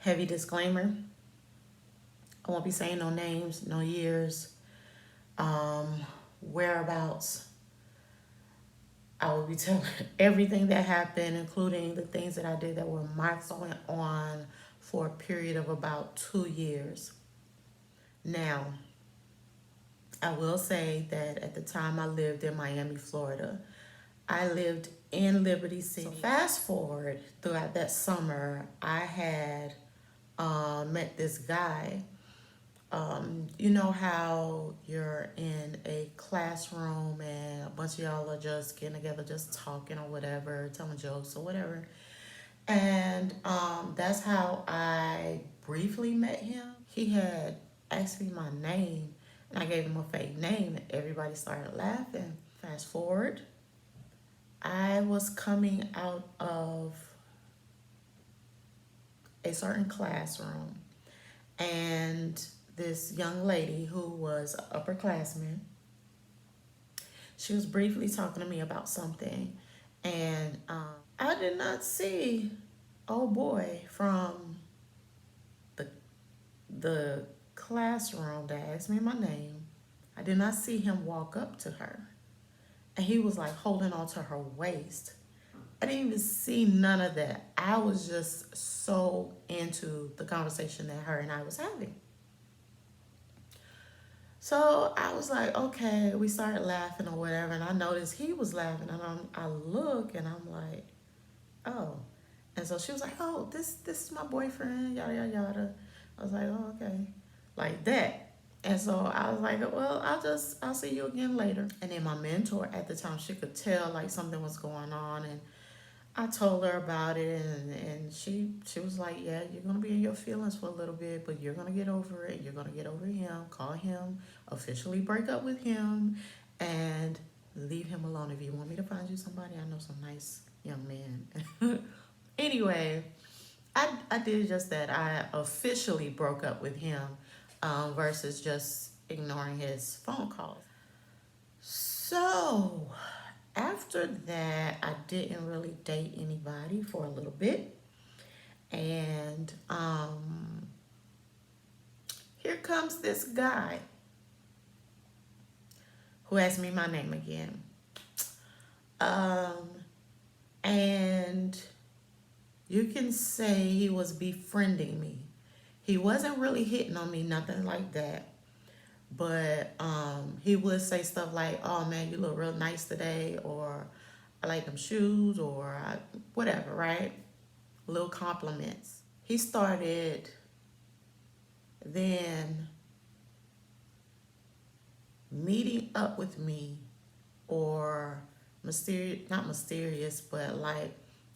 Heavy disclaimer. I won't be saying no names, no years, whereabouts. I will be telling everything that happened, including the things that I did that were going on for a period of about 2 years. Now, I will say that at the time I lived in Miami, Florida, I lived in Liberty City. So fast forward throughout that summer, I had met this guy. You know how you're in a classroom and a bunch of y'all are just getting together, just talking or whatever, telling jokes or whatever. And that's how I briefly met him. He had asked me my name, and I gave him a fake name, and everybody started laughing. Fast forward, I was coming out of a certain classroom, and this young lady who was an upperclassman, she was briefly talking to me about something, and I did not see oh boy from the classroom that asked me my name. I did not see him walk up to her, and he was like holding on to her waist. I didn't even see none of that. I was just so into the conversation that her and I was having. So I was like, okay, we started laughing or whatever, and I noticed he was laughing, and I look and I'm like, oh. And so she was like, oh, this is my boyfriend, yada yada yada. I was like, oh, okay, like that. And so I was like, well, I'll see you again later. And then my mentor at the time, she could tell like something was going on, and I told her about it, and she was like, yeah, you're gonna be in your feelings for a little bit, but you're gonna get over it. You're gonna get over him. Call him, officially break up with him, and leave him alone. If you want me to find you somebody, I know some nice young men. Anyway, I did just that. I officially broke up with him, versus just ignoring his phone calls. So after that, I didn't really date anybody for a little bit. And here comes this guy who asked me my name again. Um, and you can say he was befriending me. He wasn't really hitting on me, nothing like that. But he would say stuff like, oh man, you look real nice today, or I like them shoes, or whatever, right? Little compliments. He started then meeting up with me, or not mysterious, but like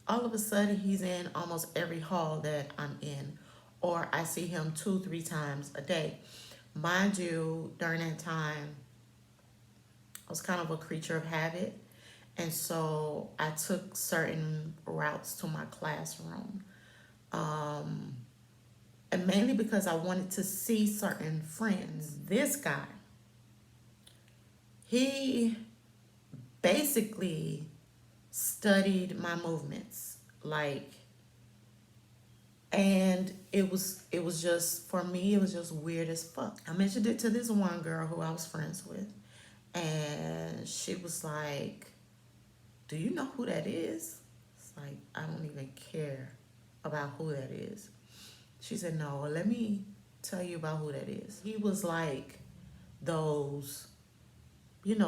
all of a sudden he's in almost every hall that I'm in, or I see him 2-3 times a day. Mind you, during that time, I was kind of a creature of habit. And so I took certain routes to my classroom. And mainly because I wanted to see certain friends. This guy, he basically studied my movements. Like, and it was just, for me, it was just weird as fuck. I mentioned it to this one girl who I was friends with, and she was like, do you know who that is? It's like, I don't even care about who that is. She said, no, let me tell you about who that is. He was like those,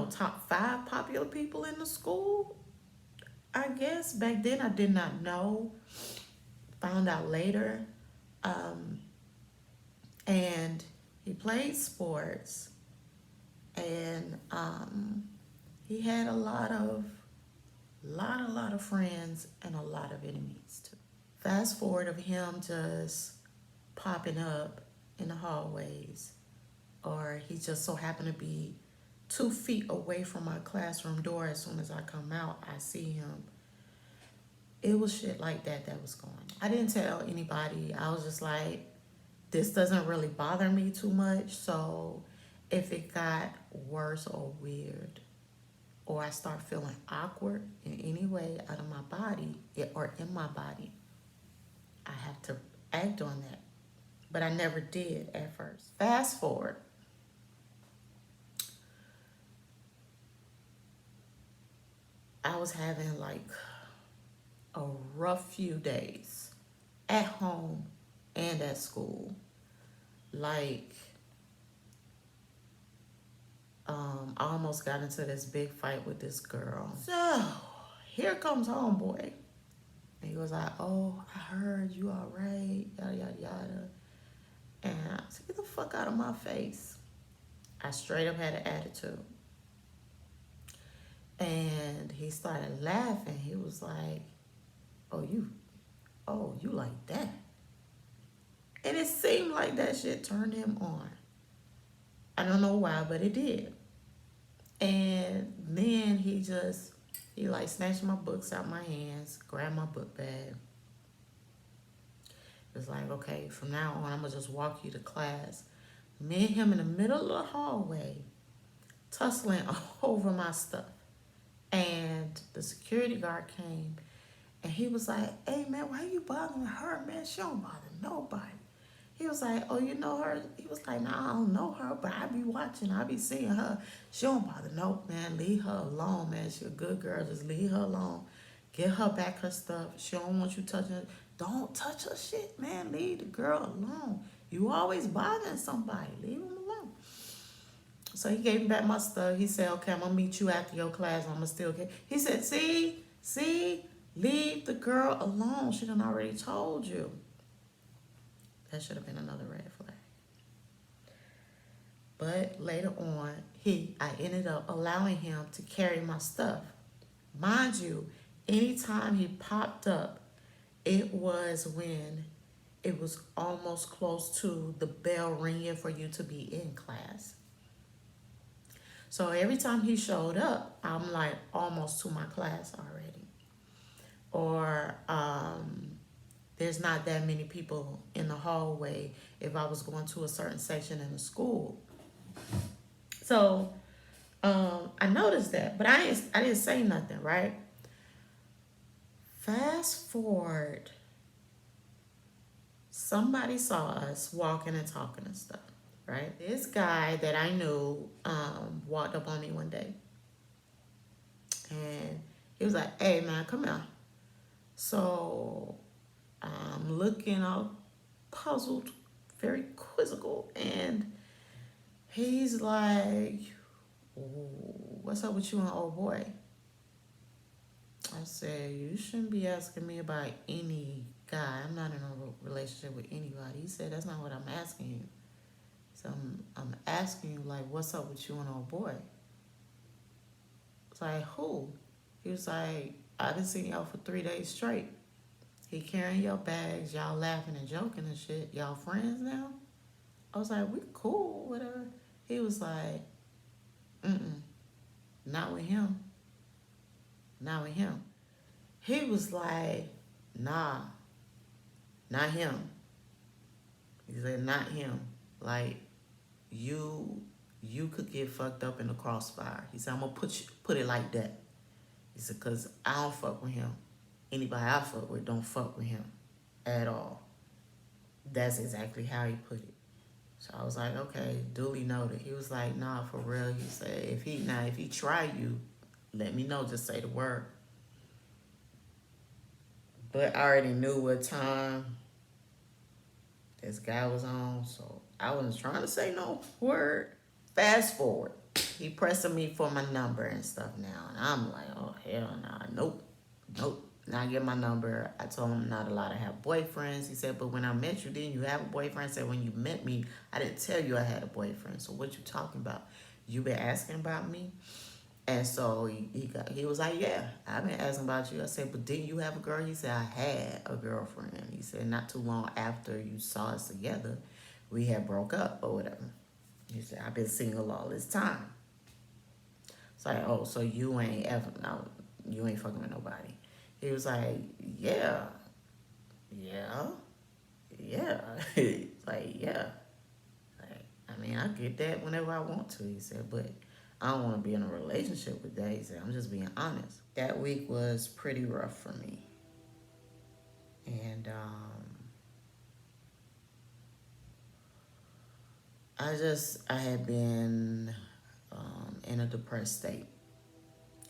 top 5 popular people in the school, I guess. Back then I did not know, found out later. And he played sports, and he had a lot of friends and a lot of enemies too. Fast forward of him just popping up in the hallways, or he just so happened to be 2 feet away from my classroom door. As soon as I come out, I see him. It was shit like that was going on. I didn't tell anybody. I was just like, this doesn't really bother me too much. So if it got worse or weird, or I start feeling awkward in any way out of my body or in my body, I have to act on that. but I never did at first. Fast forward, I was having like a rough few days at home and at school. Like, I almost got into this big fight with this girl. So here comes homeboy. And he was like, "Oh, I heard you all right, yada, yada, yada." And I said, "Get the fuck out of my face." I straight up had an attitude. And he started laughing. He was like, "Oh, you like that?" And it seemed like that shit turned him on. I don't know why, but it did. And then he like snatched my books out my hands, grabbed my book bag. It was like, "Okay, from now on, I'm gonna just walk you to class." Me and him in the middle of the hallway, tussling over my stuff. And the security guard came and he was like, "Hey man, why you bothering her, man? She don't bother nobody." He was like, "Oh, you know her?" He was like, "Nah, I don't know her, but I be watching, I be seeing her. She don't bother no man. Leave her alone, man. She a good girl. Just leave her alone. Get her back her stuff. She don't want you touching her. Don't touch her shit, man. Leave the girl alone. You always bothering somebody. Leave them alone." So he gave me back my stuff. He said, "Okay, I'm gonna meet you after your class. I'm gonna still get." He said, "See, leave the girl alone. She done already told you." That should have been another red flag. But later on, I ended up allowing him to carry my stuff. Mind you, anytime he popped up, it was when it was almost close to the bell ringing for you to be in class. So every time he showed up, I'm like almost to my class already. Or there's not that many people in the hallway if I was going to a certain section in the school. So I noticed that, but I didn't say nothing, right? Fast forward, somebody saw us walking and talking and stuff, right? This guy that I knew walked up on me one day, and he was like, "Hey man, come here." So I'm looking all puzzled, very quizzical, and he's like, "What's up with you and old boy?" I said, "You shouldn't be asking me about any guy. I'm not in a relationship with anybody." He said, "That's not what I'm asking you." So I'm asking you, like, what's up with you and old boy? It's like, who? He was like, "I've been seeing y'all for 3 days straight. He carrying your bags, y'all laughing and joking and shit. Y'all friends now?" I was like, "We cool, whatever." He was like, "Mm-mm, not with him. Not with him." He was like, "Nah, not him." He said, "Not him. Like, you you could get fucked up in the crossfire." He said, "I'm gonna put it like that." He said, "Cause I don't fuck with him. Anybody I fuck with don't fuck with him at all." That's exactly how he put it. So I was like, "Okay, duly noted." He was like, "Nah, for real." He said, if he try you, let me know. Just say the word." But I already knew what time this guy was on, so I wasn't trying to say no word. Fast forward, he pressing me for my number and stuff now, and I'm like, "Oh hell nah, nope." Not get my number. I told him I'm not allowed to have boyfriends. He said, "But when I met you, didn't you have a boyfriend?" I said, "When you met me, I didn't tell you I had a boyfriend. So what you talking about? You been asking about me?" And so he was like, "Yeah, I've been asking about you." I said, "But didn't you have a girl?" He said, "I had a girlfriend." He said, "Not too long after you saw us together, we had broke up or whatever." He said, "I've been single all this time." It's like, "Oh, so you ain't ever, no, you ain't fucking with nobody." He was like, "Yeah, yeah, yeah." It's like, "Yeah. Like, I mean, I get that whenever I want to." He said, "But I don't want to be in a relationship with that." He said, "I'm just being honest." That week was pretty rough for me. And I had been in a depressed state.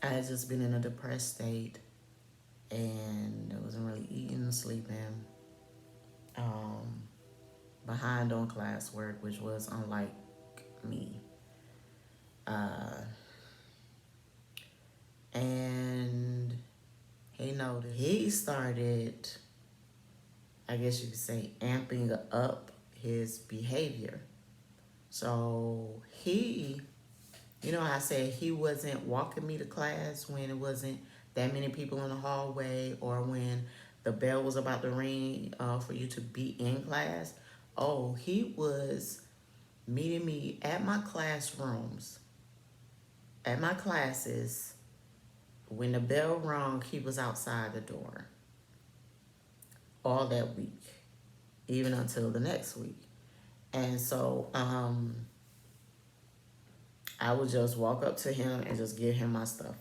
I had just been in a depressed state and I wasn't really eating, sleeping, um, behind on classwork, which was unlike me. Uh, and he noticed. He started, I guess you could say, amping up his behavior. So I said he wasn't walking me to class when it wasn't that many people in the hallway or when the bell was about to ring for you to be in class. Oh, he was meeting me at my classrooms, at my classes. When the bell rung, he was outside the door all that week, even until the next week. And so I would just walk up to him and just give him my stuff.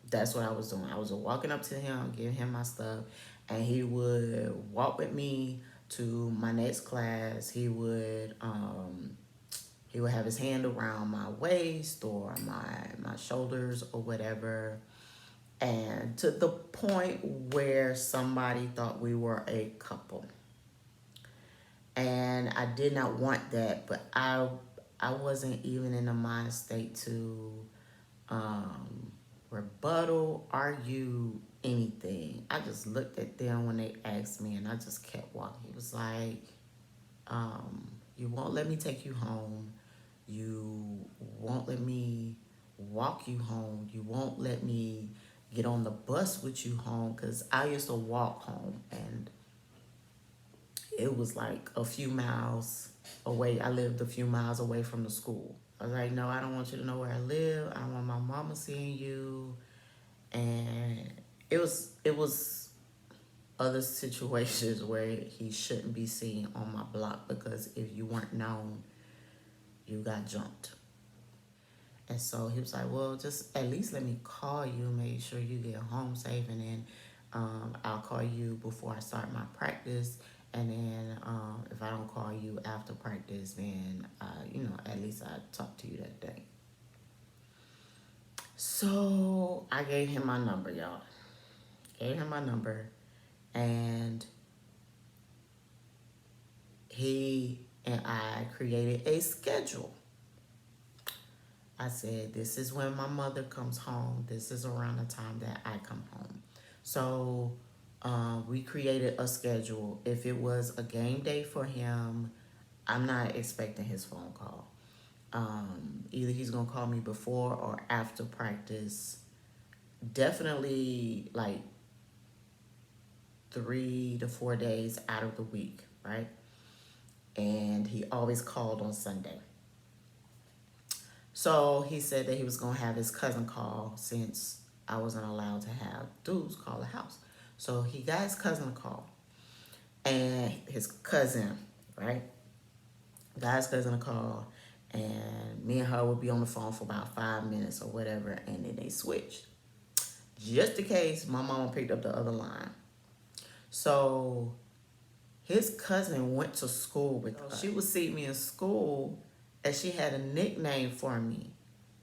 That's what I was doing. I was walking up to him, giving him my stuff, and he would walk with me to my next class. He would have his hand around my waist or my shoulders or whatever. And to the point where somebody thought we were a couple. And I did not want that, but I wasn't even in the mind state to rebuttal, argue, anything. I just looked at them when they asked me and I just kept walking. He was like, you won't let me take you home. You won't let me walk you home. You won't let me get on the bus with you home, because I used to walk home and it was like a few miles away. I lived a few miles away from the school. I was like, no, I don't want you to know where I live. I don't want my mama seeing you. And it was other situations where he shouldn't be seen on my block, because if you weren't known, you got jumped. And so he was like, well, just at least let me call you, make sure you get home safe, and then I'll call you before I start my practice. And then if I don't call you after practice, then, at least I talk to you that day. So I gave him my number, y'all. Gave him my number, and he and I created a schedule. I said, this is when my mother comes home. This is around the time that I come home. So we created a schedule. If it was a game day for him, I'm not expecting his phone call. Either he's going to call me before or after practice. Definitely like 3 to 4 days out of the week, right? And he always called on Sunday. So he said that he was going to have his cousin call, since I wasn't allowed to have dudes call the house. So he got his cousin a call. And his cousin, right? Got his cousin a call. And me and her would be on the phone for about 5 minutes or whatever. And then they switched. Just in case my mama picked up the other line. So his cousin went to school with us. She would see me in school, and she had a nickname for me,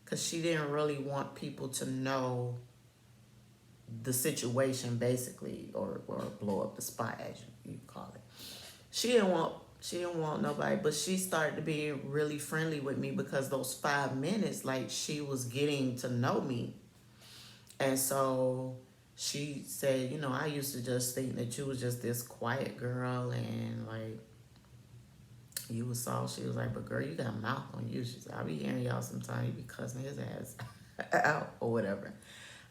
because she didn't really want people to know the situation, basically, or blow up the spot, as you call it. She didn't want nobody, but she started to be really friendly with me, because those 5 minutes, like, she was getting to know me. And so she said, I used to just think that you was just this quiet girl, and like, you was soft. She was like, but girl, you got a mouth on you. She said, I be hearing y'all sometimes, you be cussing his ass out or whatever.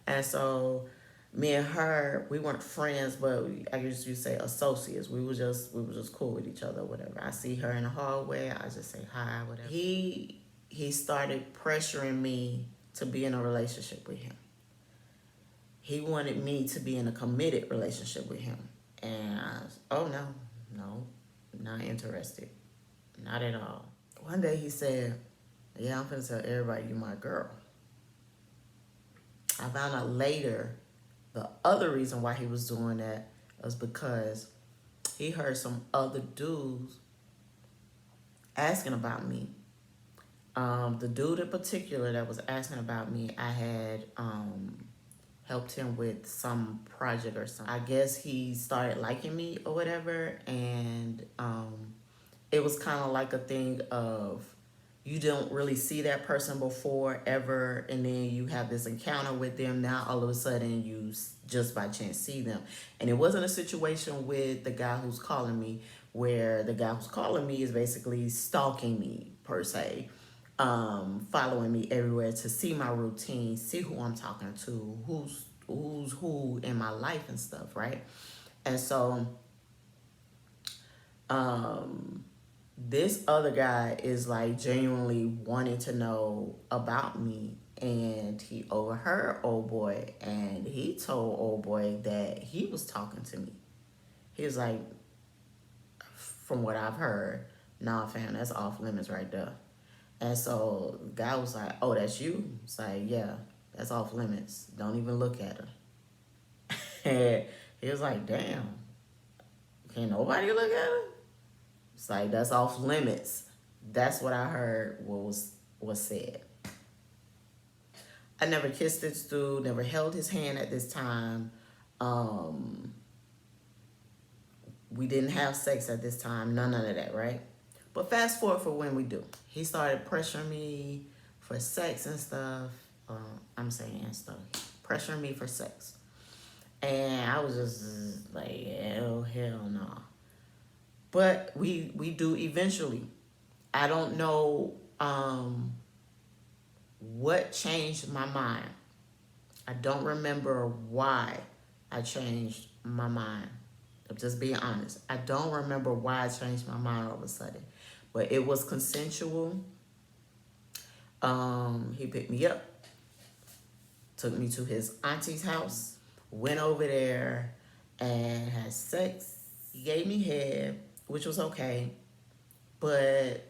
And so me and her, we weren't friends, but I used to say associates. We were just cool with each other or whatever. I see her in the hallway, I just say hi, whatever. He started pressuring me to be in a relationship with him. He wanted me to be in a committed relationship with him. And I was, oh no, not interested. Not at all. One day he said, yeah, I'm finna tell everybody you my girl. I found out later the other reason why he was doing that was because he heard some other dudes asking about me. The dude in particular that was asking about me, I had helped him with some project or something. I guess he started liking me or whatever, and it was kind of like a thing of you don't really see that person before ever, and then you have this encounter with them. Now all of a sudden you just by chance see them, and it wasn't a situation with the guy who's calling me where the guy who's calling me is basically stalking me per se, following me everywhere to see my routine, see who I'm talking to, who's who in my life and stuff, right? And so this other guy is like genuinely wanting to know about me, and he overheard old boy, and he told old boy that he was talking to me. He was like, from what I've heard, nah fam, that's off limits right there. And so the guy was like, oh, that's you? It's like, yeah, that's off limits, don't even look at her. And he was like, damn, can't nobody look at her? It's like, that's off limits. That's what I heard was said. I never kissed this dude, never held his hand at this time. We didn't have sex at this time, none of that, right? But fast forward for when we do. He started pressuring me for sex and stuff. I'm saying and stuff. Pressuring me for sex. And I was just like, hell no. But we do eventually. I don't know what changed my mind. I don't remember why I changed my mind. I'm just being honest. I don't remember why I changed my mind all of a sudden. But it was consensual. He picked me up, took me to his auntie's house, went over there and had sex. He gave me head, which was okay. But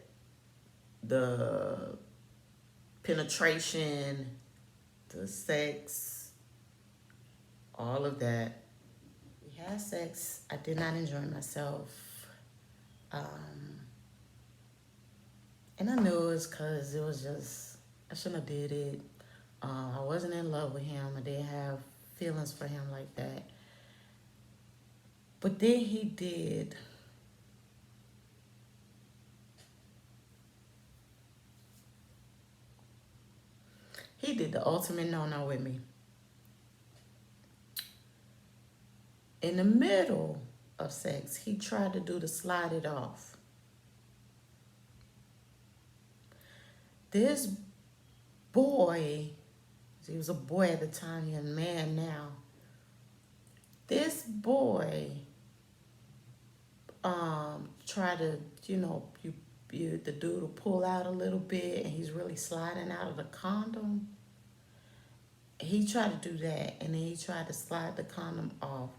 the penetration, the sex, all of that. We had sex. I did not enjoy myself. And I knew it was because it was just, I shouldn't have did it. I wasn't in love with him. I didn't have feelings for him like that. But then he did. He did the ultimate no-no with me. In the middle of sex, he tried to do the slide it off. This boy, he was a boy at the time, he's a man now. This boy tried to, the dude will pull out a little bit and he's really sliding out of the condom. He tried to do that, and then he tried to slide the condom off.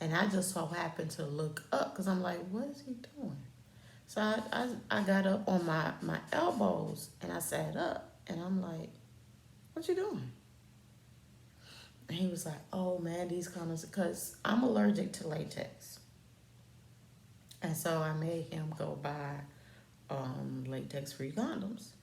And I just so happened to look up because I'm like, what is he doing? So I got up on my elbows and I sat up and I'm like, what you doing? And he was like, oh man, these condoms, because I'm allergic to latex. And so I made him go buy latex-free condoms.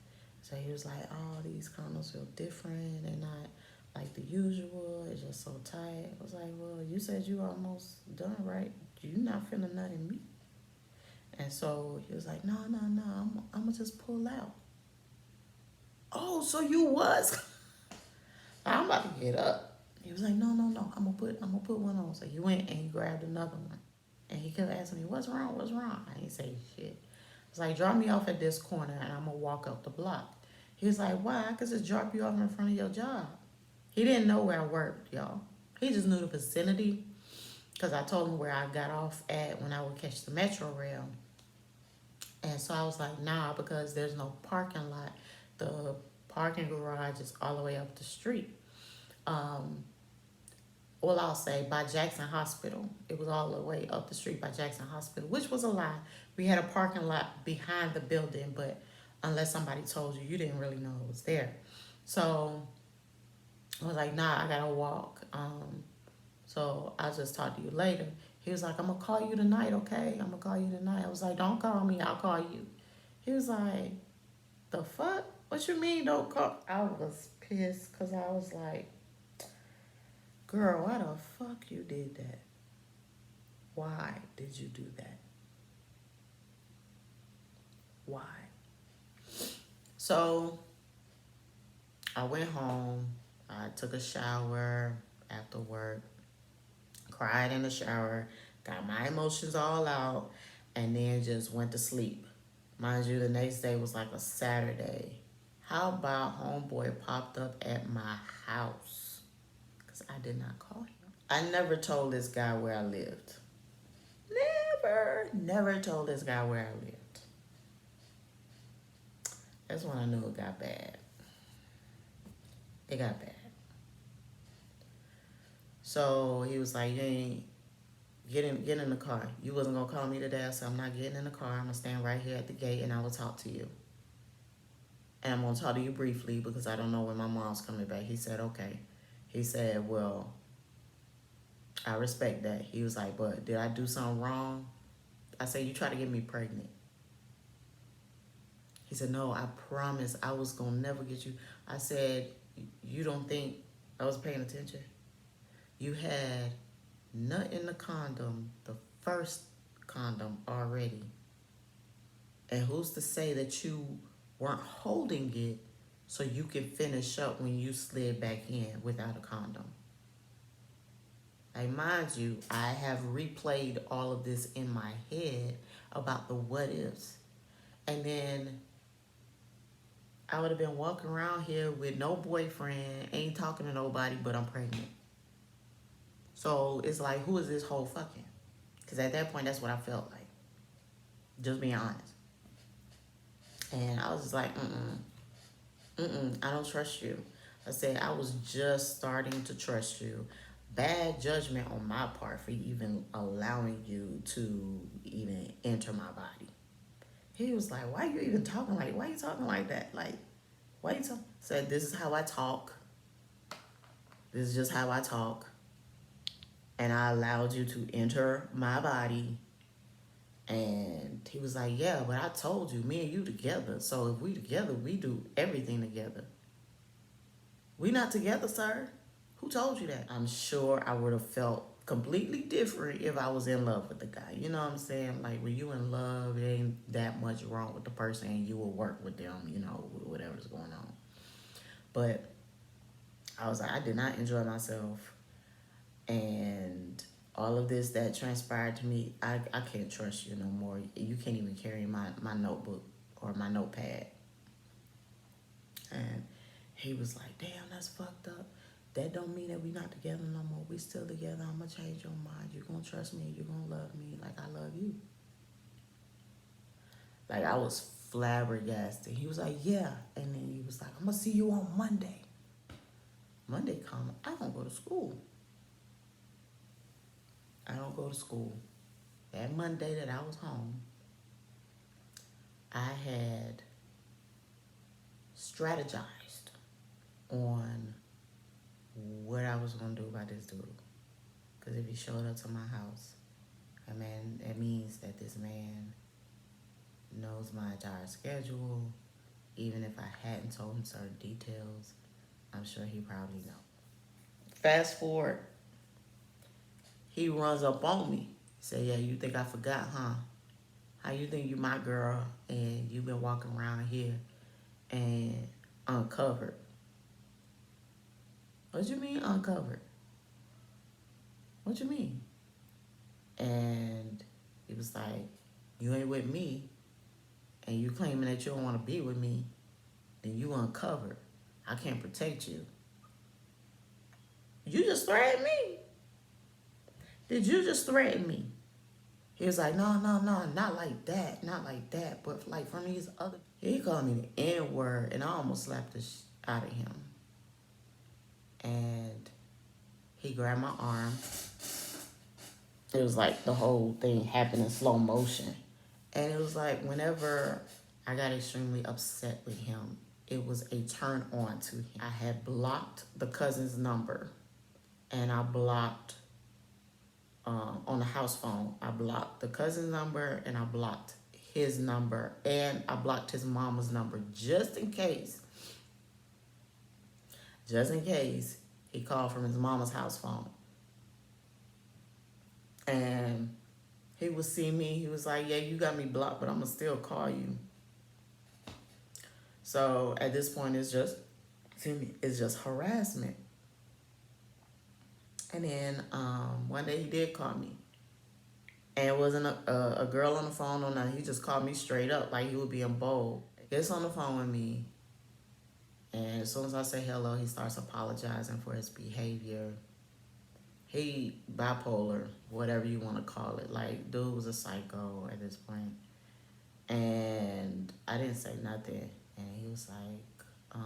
So he was like, oh, these condoms feel different and not like the usual. It's just so tight. I was like, well, you said you almost done, right? You not feeling nothing in me. And so he was like, no, I'm gonna just pull out. Oh, so you was? I'm about to get up. He was like, no, I'm gonna put one on. So he went and he grabbed another one. And he kept asking me, what's wrong? I ain't say shit. I was like, drop me off at this corner and I'm gonna walk up the block. He was like, why? I could just drop you off in front of your job. He didn't know where I worked, y'all. He just knew the vicinity because I told him where I got off at when I would catch the Metro Rail. And so I was like, nah, because there's no parking lot. The parking garage is all the way up the street. Well, I'll say by Jackson Hospital. It was all the way up the street by Jackson Hospital, which was a lie. We had a parking lot behind the building, but unless somebody told you, you didn't really know it was there. So I was like, nah, I gotta walk. So I'll just talk to you later. He was like, I'm gonna call you tonight, okay? I'm gonna call you tonight. I was like, don't call me, I'll call you. He was like, the fuck? What you mean don't call? I was pissed because I was like, girl, why the fuck you did that? Why did you do that? Why? So I went home. I took a shower after work, cried in the shower, got my emotions all out, and then just went to sleep. Mind you, the next day was like a Saturday. How about homeboy popped up at my house? Because I did not call him. I never told this guy where I lived. Never told this guy where I lived. That's when I knew it got bad. It got bad. So he was like, you ain't get in the car. You wasn't gonna call me today. I said, I'm not getting in the car. I'm gonna stand right here at the gate and I will talk to you. And I'm gonna talk to you briefly because I don't know when my mom's coming back. He said, okay. He said, well, I respect that. He was like, but did I do something wrong? I said, you tried to get me pregnant. He said, no, I promise I was gonna never get you. I said, you don't think I was paying attention? You had nut in the condom, the first condom already. And who's to say that you weren't holding it so you can finish up when you slid back in without a condom? Like, mind you, I have replayed all of this in my head about the what ifs. And then I would have been walking around here with no boyfriend, ain't talking to nobody, but I'm pregnant. So it's like, who is this whole fucking? Because at that point, that's what I felt like. Just being honest. And I was just like, I don't trust you. I said, I was just starting to trust you. Bad judgment on my part for even allowing you to even enter my body. He was like, why are you even talking like, why are you talking like that? Like, why are you talking? Said, this is how I talk. This is just how I talk. And I allowed you to enter my body. And he was like, yeah, but I told you, me and you together. So if we together, we do everything together. We not together, sir. Who told you that? I'm sure I would have felt completely different if I was in love with the guy. You know what I'm saying? Like, when you in love, it ain't that much wrong with the person and you will work with them, you know, whatever's going on. But I was like, I did not enjoy myself. And all of this that transpired to me, I can't trust you no more. You can't even carry my notebook or my notepad. And he was like, damn, that's fucked up. That don't mean that we not together no more. We still together. I'm gonna change your mind. You gonna trust me. You gonna love me like I love you. Like, I was flabbergasted. He was like, yeah. And then he was like, I'm gonna see you on Monday. Monday come, I don't go to school. I don't go to school. That Monday that I was home, I had strategized on what I was gonna do about this dude. Because if he showed up to my house, I mean, it means that this man knows my entire schedule. Even if I hadn't told him certain details, I'm sure he probably know. Fast forward, he runs up on me. Say, yeah, you think I forgot, huh? How you think you my girl and you been walking around here and uncovered? What you mean uncovered? What you mean? And he was like, you ain't with me and you claiming that you don't want to be with me, then you uncovered. I can't protect you. You just threatened me. Did you just threaten me? He was like, no, not like that. Not like that. But like from these other... He called me the N-word and I almost slapped the out of him. And he grabbed my arm. It was like the whole thing happened in slow motion. And it was like whenever I got extremely upset with him, it was a turn on to him. I had blocked the cousin's number and I blocked on the house phone. I blocked the cousin's number and I blocked his number and I blocked his mama's number just in case. Just in case he called from his mama's house phone. And he would see me. He was like, yeah, you got me blocked, but I'm going to still call you. So at this point, it's just harassment. And then one day he did call me. And it wasn't a girl on the phone or nothing. He just called me straight up like he was being bold. He gets on the phone with me. And as soon as I say hello, he starts apologizing for his behavior. He bipolar, whatever you want to call it. Like, dude was a psycho at this point. And I didn't say nothing. And he was like,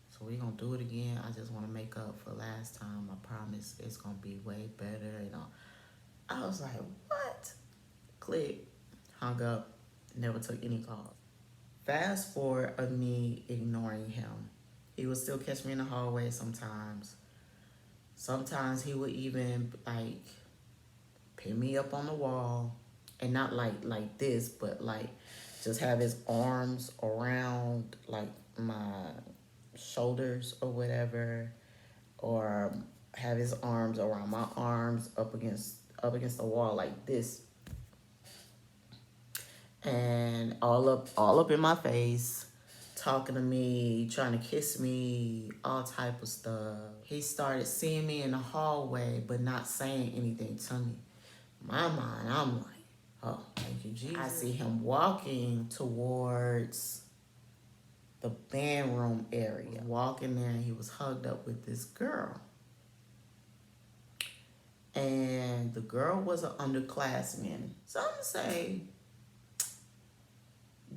so we gonna do it again. I just want to make up for last time. I promise it's gonna be way better. You know, I was like, what? Click, hung up, never took any calls. Fast forward of me ignoring him. He would still catch me in the hallway sometimes. Sometimes he would even like pin me up on the wall, and not like this, but like just have his arms around like my shoulders or whatever, or have his arms around my arms up against the wall like this, and all up in my face, talking to me, trying to kiss me, all type of stuff. He started seeing me in the hallway, but not saying anything to me. In my mind, I'm like, oh, thank you, Jesus. I see him walking towards the band room area. Walking there, and he was hugged up with this girl. And the girl was an underclassman. So I'm going to say,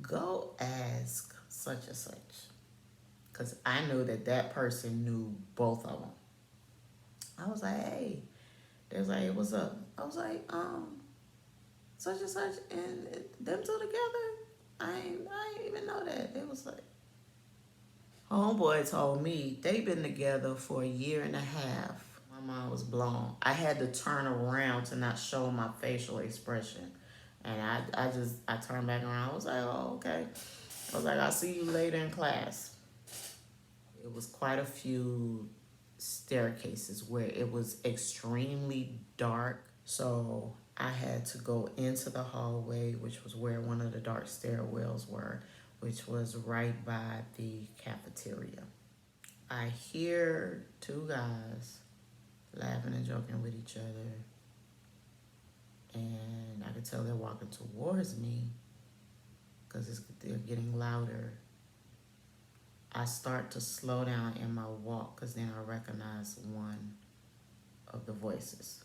go ask such and such. Because I knew that person knew both of them. I was like, hey. They was like, hey, what's up? I was like, such and such and them two together? I ain't even know that. It was like, homeboy told me they've been together for 1.5 years. My mind was blown. I had to turn around to not show my facial expression. And I turned back around. I was like, oh, okay. I was like, I'll see you later in class. It was quite a few staircases where it was extremely dark. So I had to go into the hallway, which was where one of the dark stairwells were, which was right by the cafeteria. I hear 2 guys laughing and joking with each other. And I could tell they're walking towards me because they're getting louder. I start to slow down in my walk because then I recognize one of the voices.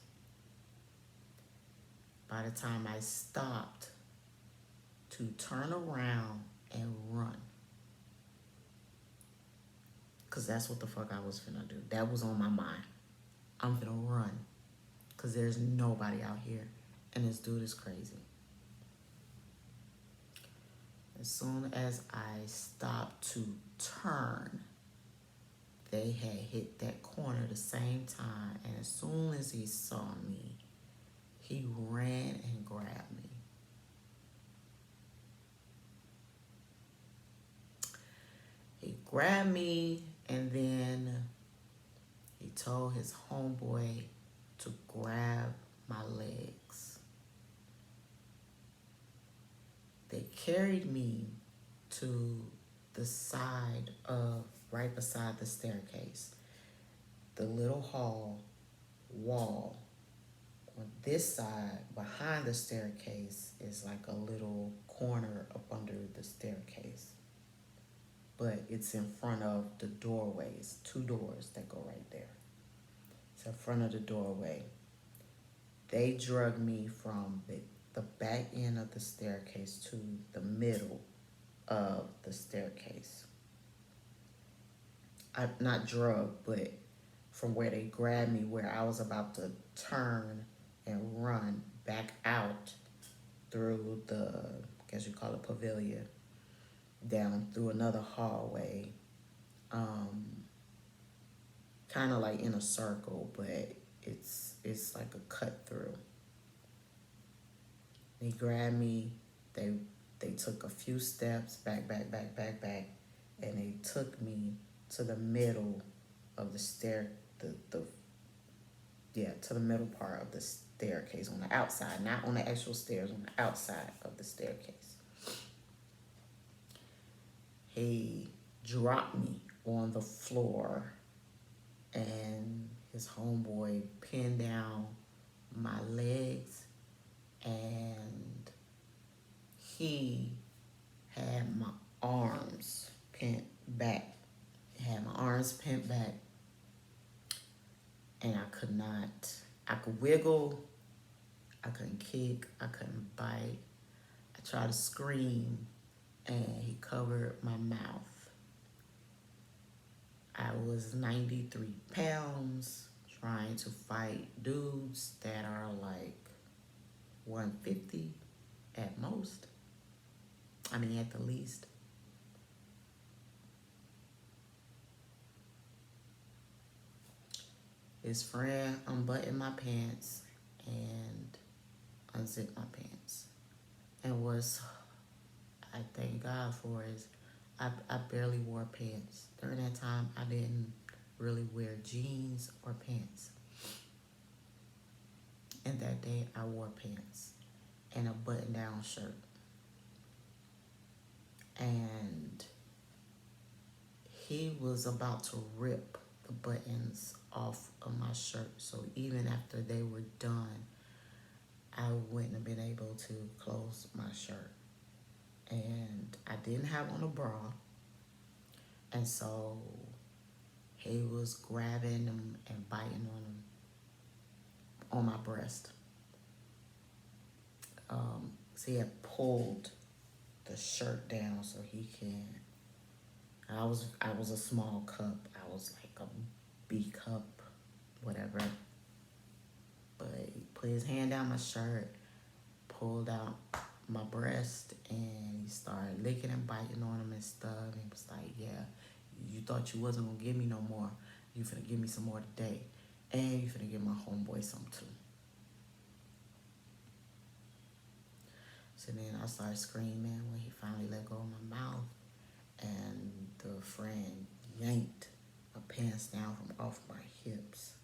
By the time I stopped to turn around and run, because that's what the fuck I was finna do. That was on my mind. I'm finna run because there's nobody out here and this dude is crazy. As soon as I stopped to turn, they had hit that corner the same time, and as soon as he saw me, he ran and grabbed me. He grabbed me, and then he told his homeboy to grab my legs. They carried me to the side of, right beside the staircase, the little hall wall. On this side, behind the staircase, is like a little corner up under the staircase. But it's in front of the doorways, 2 doors that go right there. It's in front of the doorway. They drug me from the back end of the staircase to the middle of the staircase. Not drugged, but from where they grabbed me, where I was about to turn and run back out through the, I guess you call it pavilion, down through another hallway, kind of like in a circle, but it's like a cut through. They grabbed me. They they took a few steps back, and they took me to the middle of the stair, the yeah, to the middle part of the staircase on the outside, not on the actual stairs, on the outside of the staircase. He dropped me on the floor, and his homeboy pinned down my legs, and he had my arms pinned back. Had my arms pinned back, and I could not. I could wiggle. I couldn't kick. I couldn't bite. I tried to scream, and he covered my mouth. I was 93 pounds trying to fight dudes that are like 150 at most. I mean, at the least. His friend unbuttoned my pants and unzipped my pants. And was, I thank God for, is I barely wore pants. During that time, I didn't really wear jeans or pants. And that day, I wore pants and a button-down shirt. And he was about to rip the buttons off of my shirt. So even after they were done, I wouldn't have been able to close my shirt. And I didn't have on a bra. And so he was grabbing them and biting on them on my breast. So he had pulled the shirt down so he can. I was a small cup. I was like a B cup, whatever. But he put his hand down my shirt, pulled out my breast, and he started licking and biting on him and stuff. And he was like, "Yeah, you thought you wasn't gonna give me no more. You finna give me some more today, and you finna give my homeboy some too." So then I started screaming when he finally let go of my mouth, and the friend yanked my pants down from off my hips.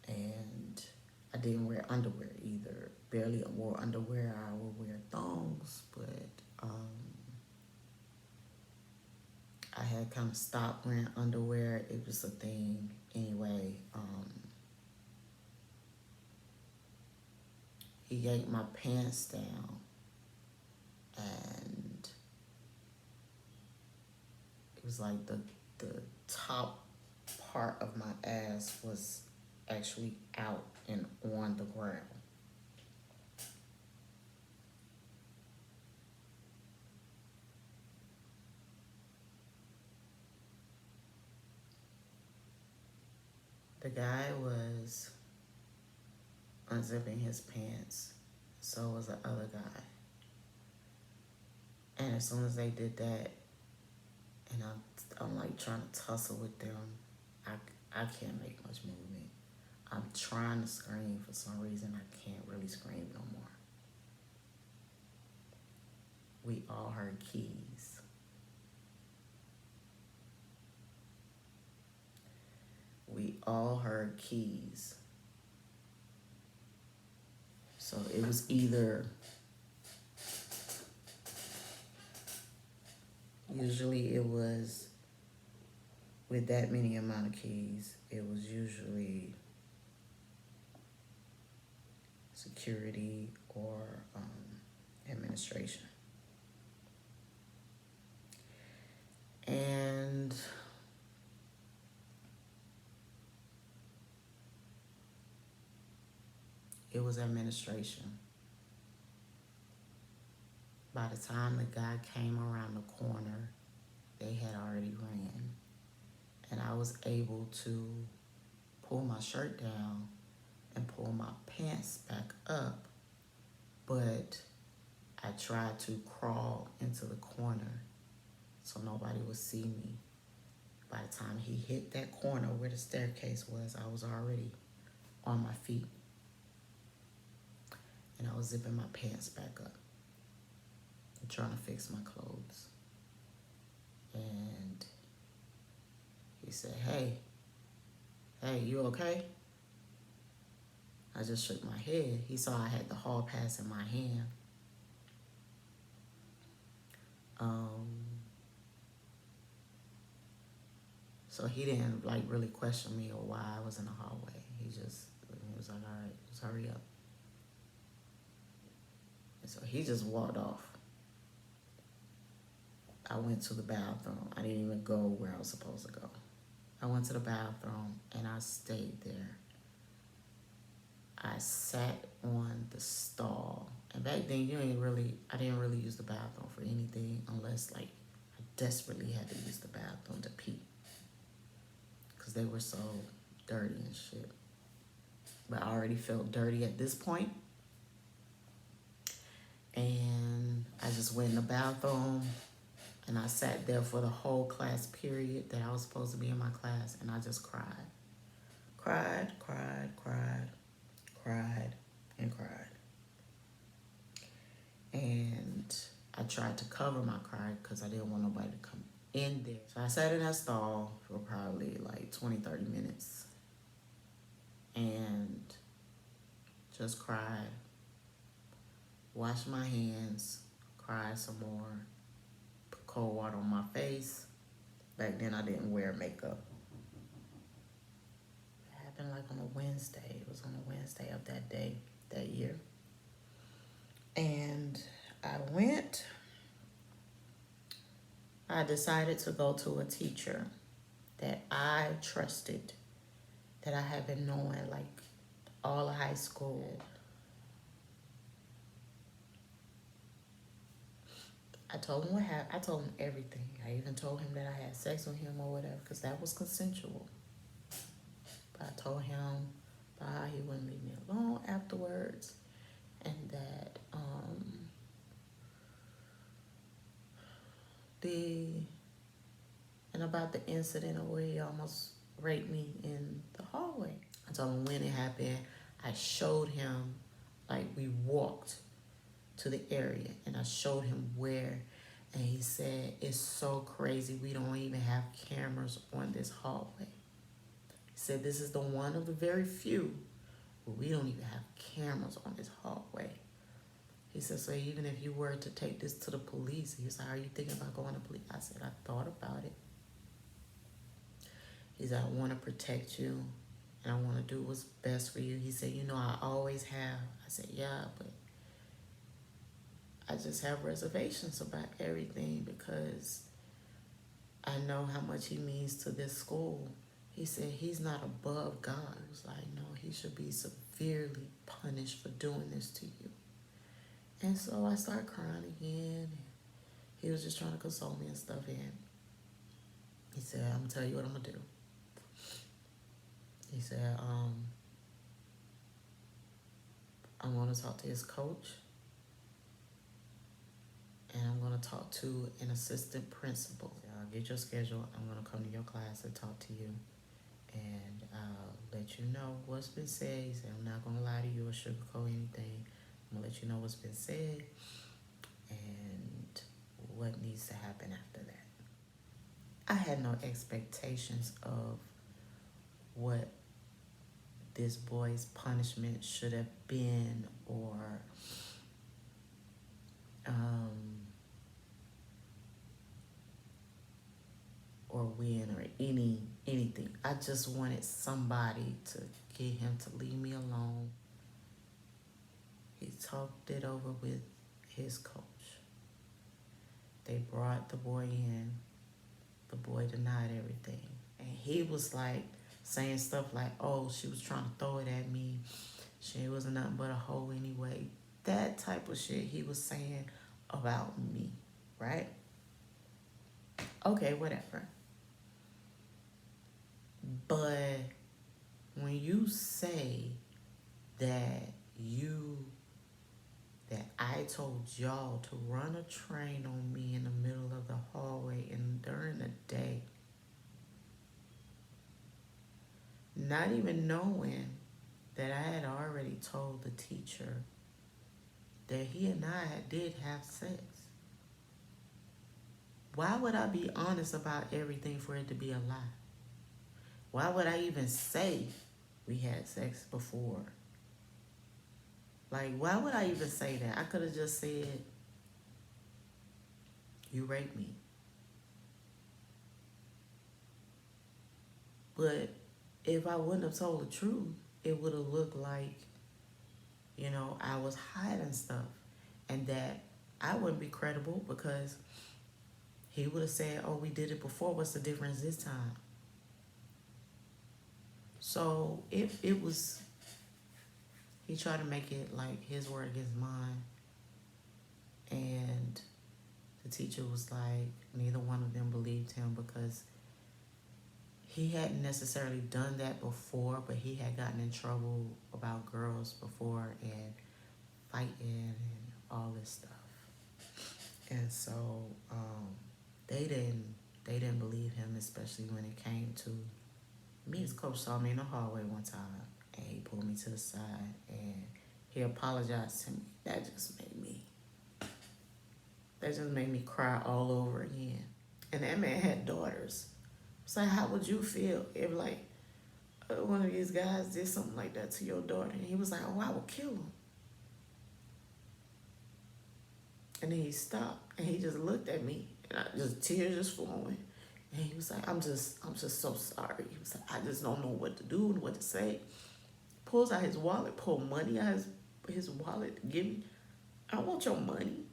And I didn't wear underwear either. Barely wore underwear. I would wear thongs, but I had kind of stopped wearing underwear. It was a thing anyway. He yanked my pants down, and it was like the top part of my ass was actually out and on the ground. The guy was unzipping his pants, so was the other guy. And as soon as they did that, and I'm like trying to tussle with them, I can't make much movement. I'm trying to scream for some reason. I can't really scream no more. We all heard keys. We all heard keys. So it was either, usually it was, with that many amount of keys, it was usually security or administration. And it was administration. By the time the guy came around the corner, they had already ran. And I was able to pull my shirt down and pull my pants back up, but I tried to crawl into the corner so nobody would see me. By the time he hit that corner where the staircase was, I was already on my feet. and I was zipping my pants back up, trying to fix my clothes. And he said, hey, you okay? I just shook my head. He saw I had the hall pass in my hand. So he didn't like really question me or why I was in the hallway. He was like, all right, just hurry up. And so he just walked off. I went to the bathroom. I didn't even go where I was supposed to go. I went to the bathroom and I stayed there. I sat on the stall. And back then, I didn't really use the bathroom for anything unless like I desperately had to use the bathroom to pee. Because they were so dirty and shit. But I already felt dirty at this point. And I just went in the bathroom and I sat there for the whole class period that I was supposed to be in my class, and I just cried. Cried, and cried. And I tried to cover my cry because I didn't want nobody to come in there. So I sat in that stall for probably like 20, 30 minutes and just cried, washed my hands, cried some more, put cold water on my face. Back then I didn't wear makeup. It happened like on a Wednesday. It was on a Wednesday of that day, that year. And I decided to go to a teacher that I trusted, that I had been knowing like all of high school. I told him what happened. I told him everything. I even told him that I had sex with him or whatever, because that was consensual. But I told him about how he wouldn't leave me alone afterwards, and that about the incident of where he almost raped me in the hallway. I told him when it happened. I showed him, like we walked to the area and I showed him where, and he said, it's so crazy, we don't even have cameras on this hallway. He said, this is the one of the very few where we don't even have cameras on this hallway. He said, so even if you were to take this to the police, he said, are you thinking about going to police? I said, I thought about it. He said, I want to protect you and I want to do what's best for you. He said, you know, I always have. I said, yeah, but I just have reservations about everything because I know how much he means to this school. He said, he's not above God. I was like, no, he should be severely punished for doing this to you. And so I started crying again. And he was just trying to console me and stuff. And he said, I'm going to tell you what I'm going to do. He said, I'm going to talk to his coach. And I'm going to talk to an assistant principal. I'll get your schedule. I'm going to come to your class and talk to you. And I'll let you know what's been said. He said, I'm not going to lie to you or sugarcoat anything. I'm going to let you know what's been said and what needs to happen after that. I had no expectations of what this boy's punishment should have been or when or anything. I just wanted somebody to get him to leave me alone. He talked it over with his coach. They brought the boy in. The boy denied everything. And he was like saying stuff like, oh, she was trying to throw it at me. She wasn't nothing but a hoe anyway. That type of shit he was saying about me, right? Okay, whatever. But when you say that I told y'all to run a train on me in the middle of the hallway and during the day, not even knowing that I had already told the teacher that he and I did have sex. Why would I be honest about everything for it to be a lie? Why would I even say we had sex before? Like, why would I even say that? I could have just said, you raped me. But if I wouldn't have told the truth, it would have looked like, I was hiding stuff. And that I wouldn't be credible because he would have said, oh, we did it before. What's the difference this time? So it was, he tried to make it like his word against mine. And the teacher was like, neither one of them believed him because he hadn't necessarily done that before, but he had gotten in trouble about girls before and fighting and all this stuff. And so they didn't believe him, especially when it came to me. His coach saw me in the hallway one time and he pulled me to the side and he apologized to me. That just made me cry all over again. And that man had daughters. So how would you feel if like one of these guys did something like that to your daughter? And he was like, oh, I would kill him. And then he stopped and he just looked at me and tears just flowing. And he was like, I'm just so sorry. He was like, I just don't know what to do and what to say. Pulls out his wallet, pull money out his wallet, give me. I don't want your money.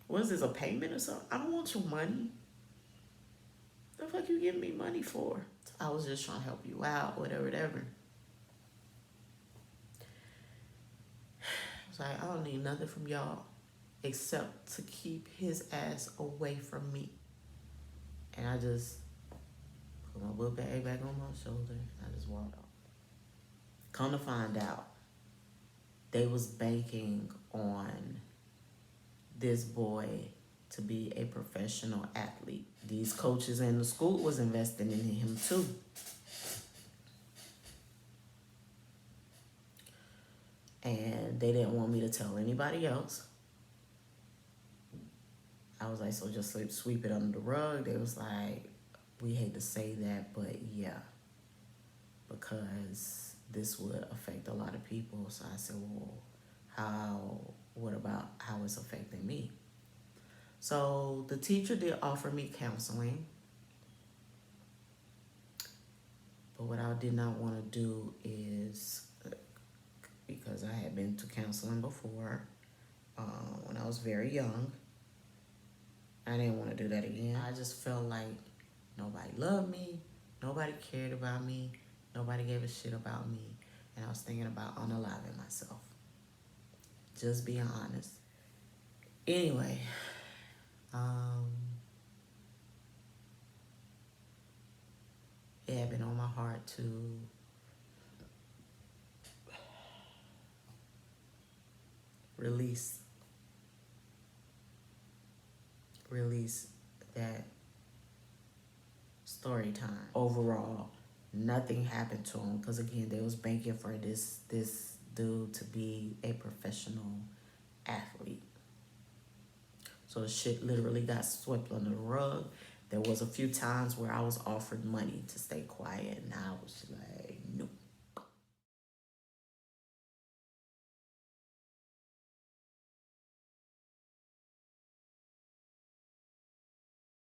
What is this, a payment or something? I don't want your money. The fuck you giving me money for? I was just trying to help you out, whatever. I was like, I don't need nothing from y'all except to keep his ass away from me. And I just put my book bag back on my shoulder and I just walked off. Come to find out, they was banking on this boy to be a professional athlete. These coaches in the school was investing in him too. And they didn't want me to tell anybody else. I was like, so just sweep it under the rug. They was like, we hate to say that, but yeah, because this would affect a lot of people. So I said, well, what about how it's affecting me? So the teacher did offer me counseling. But what I did not want to do is, because I had been to counseling before when I was very young, I didn't want to do that again. I just felt like nobody loved me, nobody cared about me, nobody gave a shit about me, and I was thinking about unaliving myself. Just being honest. Anyway, it had been on my heart to release that story time. Overall, nothing happened to him because again, they was banking for this dude to be a professional athlete. So the shit literally got swept under the rug. There was a few times where I was offered money to stay quiet, and I was like,